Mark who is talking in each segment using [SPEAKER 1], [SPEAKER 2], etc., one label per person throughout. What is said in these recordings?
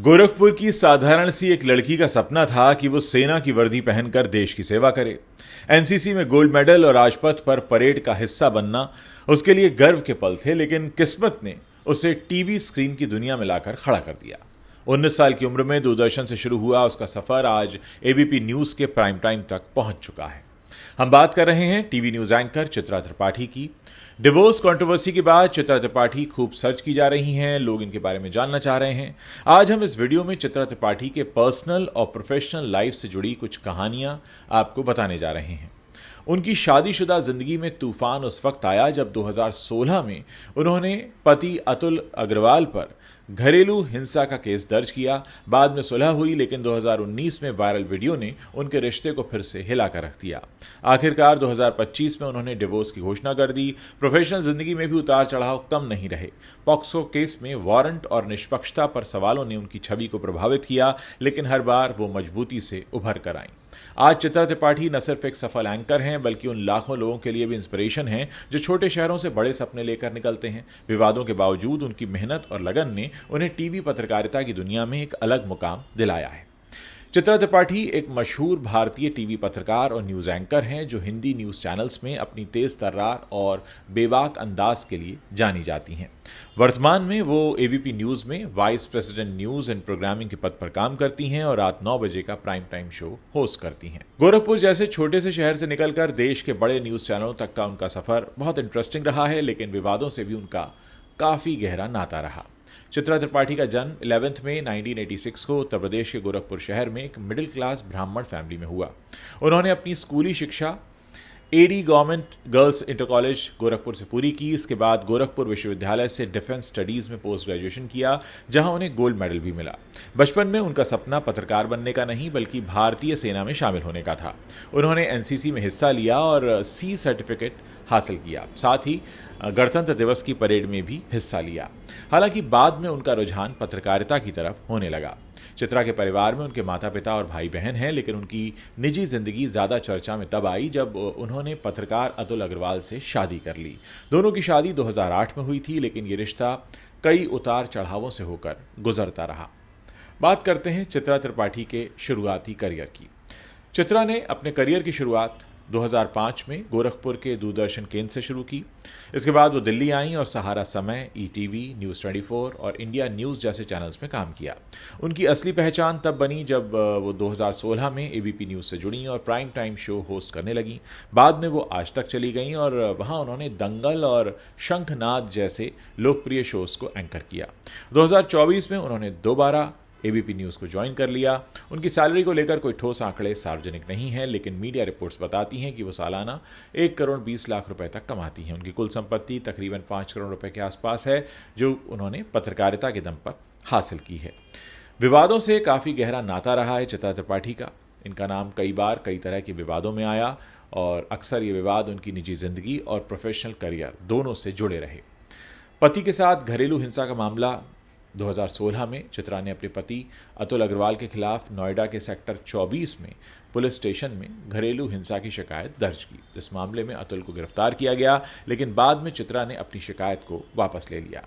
[SPEAKER 1] गोरखपुर की साधारण सी एक लड़की का सपना था कि वो सेना की वर्दी पहनकर देश की सेवा करे। एनसीसी में गोल्ड मेडल और राजपथ पर परेड का हिस्सा बनना उसके लिए गर्व के पल थे, लेकिन किस्मत ने उसे टीवी स्क्रीन की दुनिया में लाकर खड़ा कर दिया। 19 साल की उम्र में दूरदर्शन से शुरू हुआ उसका सफर आज एबीपी न्यूज के प्राइम टाइम तक पहुंच चुका है। हम बात कर रहे हैं TV news anchor Chitra Tripathi की। डिवोर्स कंट्रोवर्सी के बाद चित्रा त्रिपाठी खूब सर्च की जा रही हैं, लोग इनके बारे में जानना चाह रहे हैं। आज हम इस वीडियो में चित्रा त्रिपाठी के पर्सनल और प्रोफेशनल लाइफ से जुड़ी कुछ कहानियां आपको बताने जा रहे हैं। उनकी शादीशुदा जिंदगी में तूफान उस वक्त आया जब 2016 में उन्होंने पति अतुल अग्रवाल पर घरेलू हिंसा का केस दर्ज किया। बाद में सुलह हुई, लेकिन 2019 में वायरल वीडियो ने उनके रिश्ते को फिर से हिलाकर रख दिया। आखिरकार 2025 में उन्होंने डिवोर्स की घोषणा कर दी। प्रोफेशनल जिंदगी में भी उतार चढ़ाव कम नहीं रहे। पॉक्सो केस में वारंट और निष्पक्षता पर सवालों ने उनकी छवि को प्रभावित किया, लेकिन हर बार वो मजबूती से उभर कर आईं। आज चित्रा त्रिपाठी न सिर्फ एक सफल एंकर हैं, बल्कि उन लाखों लोगों के लिए भी इंस्पिरेशन हैं जो छोटे शहरों से बड़े सपने लेकर निकलते हैं। विवादों के बावजूद उनकी मेहनत और लगन ने उन्हें टीवी पत्रकारिता की दुनिया में एक अलग मुकाम दिलाया है। चित्रा त्रिपाठी एक मशहूर भारतीय टीवी पत्रकार और न्यूज एंकर हैं जो हिंदी न्यूज चैनल्स में अपनी तेज तर्रार और बेबाक अंदाज के लिए जानी जाती हैं। वर्तमान में वो एबीपी न्यूज में vice president news and programming के पद पर काम करती हैं और रात 9 बजे का प्राइम टाइम शो होस्ट करती हैं। गोरखपुर जैसे छोटे से शहर से निकलकर देश के बड़े न्यूज चैनलों तक का उनका सफर बहुत इंटरेस्टिंग रहा है, लेकिन विवादों से भी उनका काफी गहरा नाता रहा। चित्रा त्रिपाठी का जन्म 11 मई 1986 को उत्तर प्रदेश के गोरखपुर शहर में एक मिडिल क्लास ब्राह्मण फैमिली में हुआ। उन्होंने अपनी स्कूली शिक्षा AD government girls inter college Gorakhpur से पूरी की। इसके बाद गोरखपुर विश्वविद्यालय से डिफेंस स्टडीज में पोस्ट ग्रेजुएशन किया, जहां उन्हें गोल्ड मेडल भी मिला। बचपन में उनका सपना पत्रकार बनने का नहीं, बल्कि भारतीय सेना में शामिल होने का था। उन्होंने एनसीसी में हिस्सा लिया और सी सर्टिफिकेट हासिल किया। साथ ही गणतंत्र दिवस की परेड में भी हिस्सा लिया। हालांकि बाद में उनका रुझान पत्रकारिता की तरफ होने लगा। चित्रा के परिवार में उनके माता पिता और भाई बहन हैं, लेकिन उनकी निजी जिंदगी ज्यादा चर्चा में तब आई जब उन्होंने पत्रकार अतुल अग्रवाल से शादी कर ली। दोनों की शादी 2008 में हुई थी, लेकिन ये रिश्ता कई उतार चढ़ावों से होकर गुजरता रहा। बात करते हैं चित्रा त्रिपाठी के शुरुआती करियर की। चित्रा ने अपने करियर की शुरुआत 2005 में गोरखपुर के दूरदर्शन केंद्र से शुरू की। इसके बाद वो दिल्ली आई और सहारा समय, ईटीवी, न्यूज़ 24 और इंडिया न्यूज़ जैसे चैनल्स में काम किया। उनकी असली पहचान तब बनी जब वो 2016 में एबीपी न्यूज़ से जुड़ी और प्राइम टाइम शो होस्ट करने लगी। बाद में वो आज तक चली गईं और वहाँ उन्होंने दंगल और शंखनाद जैसे लोकप्रिय शोज को एंकर किया। 2024 में उन्होंने दोबारा एबीपी न्यूज़ को ज्वाइन कर लिया। उनकी सैलरी को लेकर कोई ठोस आंकड़े सार्वजनिक नहीं हैं, लेकिन मीडिया रिपोर्ट्स बताती हैं कि वो सालाना 1 करोड़ 20 लाख रुपए तक कमाती हैं। उनकी कुल संपत्ति तकरीबन 5 करोड़ रुपए के आसपास है, जो उन्होंने पत्रकारिता के दम पर हासिल की है। विवादों से काफ़ी गहरा नाता रहा है चित्रा त्रिपाठी का। इनका नाम कई बार कई तरह के विवादों में आया और अक्सर ये विवाद उनकी निजी जिंदगी और प्रोफेशनल करियर दोनों से जुड़े रहे। पति के साथ घरेलू हिंसा का मामला 2016 में चित्रा ने अपने पति अतुल अग्रवाल के खिलाफ नोएडा के सेक्टर 24 में पुलिस स्टेशन में घरेलू हिंसा की शिकायत दर्ज की। इस मामले में अतुल को गिरफ्तार किया गया, लेकिन बाद में चित्रा ने अपनी शिकायत को वापस ले लिया।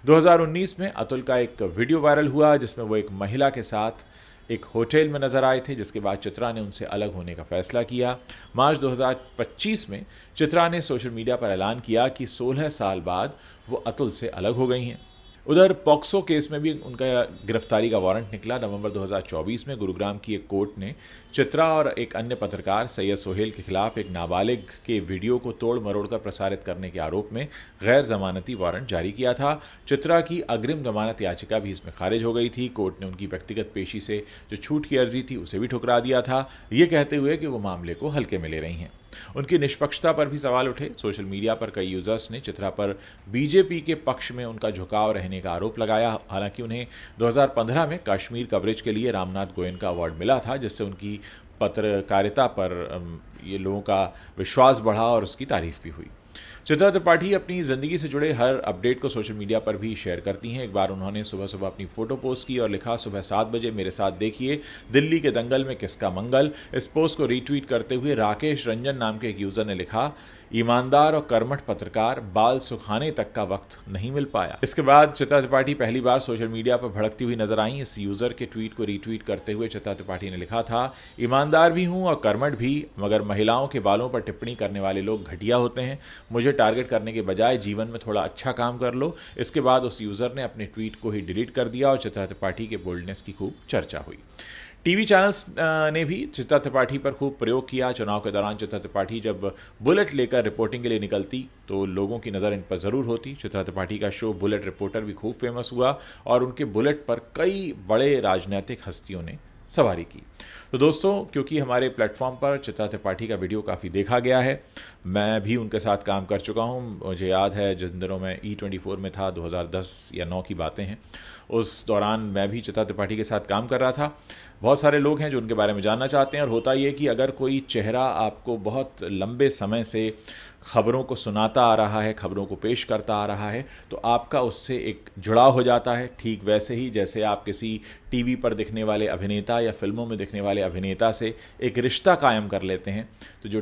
[SPEAKER 1] 2019 में अतुल का एक वीडियो वायरल हुआ जिसमें वो एक महिला के साथ एक होटल में नजर आए थे, जिसके बाद चित्रा ने उनसे अलग होने का फैसला किया। मार्च 2025 में चित्रा ने सोशल मीडिया पर ऐलान किया कि 16 साल बाद वो अतुल से अलग हो गई हैं। उधर पॉक्सो केस में भी उनका गिरफ्तारी का वारंट निकला। नवंबर 2024 में गुरुग्राम की एक कोर्ट ने चित्रा और एक अन्य पत्रकार सैयद सोहेल के खिलाफ एक नाबालिग के वीडियो को तोड़ मरोड़ कर प्रसारित करने के आरोप में गैर जमानती वारंट जारी किया था। चित्रा की अग्रिम जमानत याचिका भी इसमें खारिज हो गई थी। कोर्ट ने उनकी व्यक्तिगत पेशी से जो छूट की अर्जी थी उसे भी ठुकरा दिया था, ये कहते हुए कि वो मामले को हल्के में ले रही हैं। उनकी निष्पक्षता पर भी सवाल उठे। सोशल मीडिया पर कई यूजर्स ने चित्रा पर बीजेपी के पक्ष में उनका झुकाव रहने का आरोप लगाया। हालांकि उन्हें 2015 में कश्मीर कवरेज के लिए रामनाथ गोयनका अवार्ड मिला था, जिससे उनकी पत्रकारिता पर ये लोगों का विश्वास बढ़ा और उसकी तारीफ भी हुई। चित्रा त्रिपाठी अपनी ज़िंदगी से जुड़े हर अपडेट को सोशल मीडिया पर भी शेयर करती हैं। एक बार उन्होंने सुबह सुबह अपनी फ़ोटो पोस्ट की और लिखा, सुबह 7 बजे मेरे साथ देखिए दिल्ली के दंगल में किसका मंगल। इस पोस्ट को रीट्वीट करते हुए राकेश रंजन नाम के एक यूज़र ने लिखा, ईमानदार और कर्मठ पत्रकार, बाल सुखाने तक का वक्त नहीं मिल पाया। इसके बाद चित्रा त्रिपाठी पहली बार सोशल मीडिया पर भड़कती हुई नजर आई। इस यूज़र के ट्वीट को रीट्वीट करते हुए चित्रा त्रिपाठी ने लिखा था, ईमानदार भी हूं और कर्मठ भी, मगर महिलाओं के बालों पर टिप्पणी करने वाले लोग घटिया होते हैं। मुझे टारगेट करने के बजाय जीवन में थोड़ा अच्छा काम कर लो। इसके बाद उस यूज़र ने अपने ट्वीट को ही डिलीट कर दिया और चित्रा त्रिपाठी के बोल्डनेस की खूब चर्चा हुई। टीवी चैनल्स ने भी चित्रा त्रिपाठी पर खूब प्रयोग किया। चुनाव के दौरान चित्रा त्रिपाठी जब बुलेट लेकर रिपोर्टिंग के लिए निकलती तो लोगों की नज़र इन पर ज़रूर होती। चित्रा त्रिपाठी का शो बुलेट रिपोर्टर भी खूब फेमस हुआ और उनके बुलेट पर कई बड़े राजनीतिक हस्तियों ने सवारी की। तो दोस्तों, क्योंकि हमारे प्लेटफॉर्म पर चित्रा त्रिपाठी का वीडियो काफ़ी देखा गया है, मैं भी उनके साथ काम कर चुका हूं। मुझे याद है जिन दिनों में E24 में था, 2010 या 9 की बातें हैं, उस दौरान मैं भी चित्रा त्रिपाठी के साथ काम कर रहा था। बहुत सारे लोग हैं जो उनके बारे में जानना चाहते हैं और होता ये कि अगर कोई चेहरा आपको बहुत लंबे समय से खबरों को सुनाता आ रहा है, खबरों को पेश करता आ रहा है, तो आपका उससे एक जुड़ाव हो जाता है। ठीक वैसे ही जैसे आप किसी टीवी पर दिखने वाले अभिनेता या फिल्मों में दिखने वाले अभिनेता से एक रिश्ता कायम कर लेते हैं, तो जो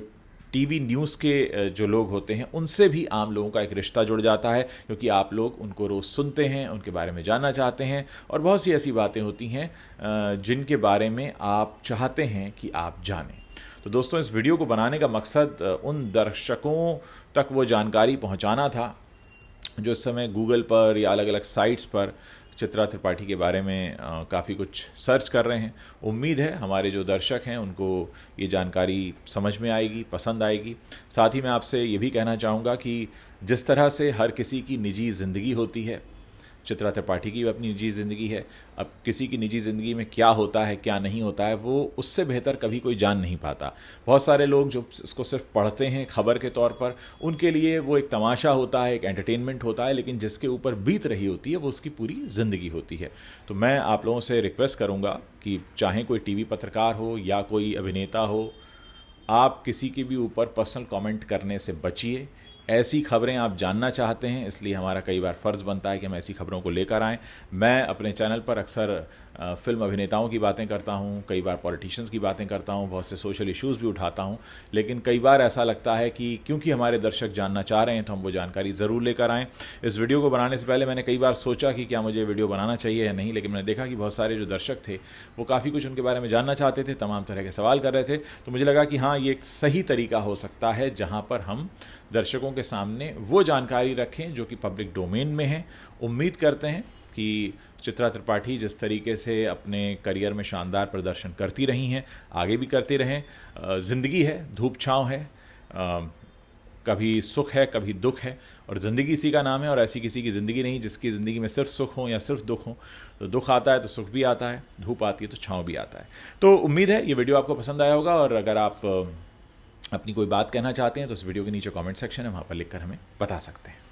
[SPEAKER 1] टीवी न्यूज़ के जो लोग होते हैं उनसे भी आम लोगों का एक रिश्ता जुड़ जाता है, क्योंकि आप लोग उनको रोज़ सुनते हैं, उनके बारे में जानना चाहते हैं और बहुत सी ऐसी बातें होती हैं जिनके बारे में आप चाहते हैं कि आप जानें। तो दोस्तों, इस वीडियो को बनाने का मकसद उन दर्शकों तक वो जानकारी पहुंचाना था जो इस समय गूगल पर या अलग अलग साइट्स पर चित्रा त्रिपाठी के बारे में काफ़ी कुछ सर्च कर रहे हैं। उम्मीद है हमारे जो दर्शक हैं उनको ये जानकारी समझ में आएगी, पसंद आएगी। साथ ही मैं आपसे ये भी कहना चाहूँगा कि जिस तरह से हर किसी की निजी ज़िंदगी होती है, चित्रा त्रिपाठी की भी अपनी निजी ज़िंदगी है। अब किसी की निजी ज़िंदगी में क्या होता है, क्या नहीं होता है, वो उससे बेहतर कभी कोई जान नहीं पाता। बहुत सारे लोग जो इसको सिर्फ पढ़ते हैं खबर के तौर पर, उनके लिए वो एक तमाशा होता है, एक एंटरटेनमेंट होता है, लेकिन जिसके ऊपर बीत रही होती है वो उसकी पूरी ज़िंदगी होती है। तो मैं आप लोगों से रिक्वेस्ट करूँगा कि चाहे कोई टीवी पत्रकार हो या कोई अभिनेता हो, आप किसी के भी ऊपर पर्सनल कमेंट करने से बचिए। ऐसी खबरें आप जानना चाहते हैं, इसलिए हमारा कई बार फ़र्ज़ बनता है कि हम ऐसी खबरों को लेकर आएँ। मैं अपने चैनल पर अक्सर फिल्म अभिनेताओं की बातें करता हूँ, कई बार पॉलिटिशियंस की बातें करता हूँ, बहुत से सोशल इश्यूज़ भी उठाता हूँ, लेकिन कई बार ऐसा लगता है कि क्योंकि हमारे दर्शक जानना चाह रहे हैं तो हम वो जानकारी ज़रूर लेकर आएँ। इस वीडियो को बनाने से पहले मैंने कई बार सोचा कि क्या मुझे वीडियो बनाना चाहिए या नहीं, लेकिन मैंने देखा कि बहुत सारे जो दर्शक थे वो काफ़ी कुछ उनके बारे में जानना चाहते थे, तमाम तरह के सवाल कर रहे थे। तो मुझे लगा कि हाँ, ये एक सही तरीका हो सकता है जहाँ पर हम दर्शकों के सामने वो जानकारी रखें जो कि पब्लिक डोमेन में है। उम्मीद करते हैं कि चित्रा त्रिपाठी जिस तरीके से अपने करियर में शानदार प्रदर्शन करती रही हैं, आगे भी करती रहें। ज़िंदगी है, धूप छाँव है, कभी सुख है, कभी दुख है, और ज़िंदगी इसी का नाम है। और ऐसी किसी की ज़िंदगी नहीं जिसकी ज़िंदगी में सिर्फ सुख हो या सिर्फ दुख हो। तो दुख आता है तो सुख भी आता है, धूप आती है तो छाँव भी आता है। तो उम्मीद है ये वीडियो आपको पसंद आया होगा, और अगर आप अपनी कोई बात कहना चाहते हैं तो इस वीडियो के नीचे कमेंट सेक्शन है, वहाँ पर लिखकर हमें बता सकते हैं।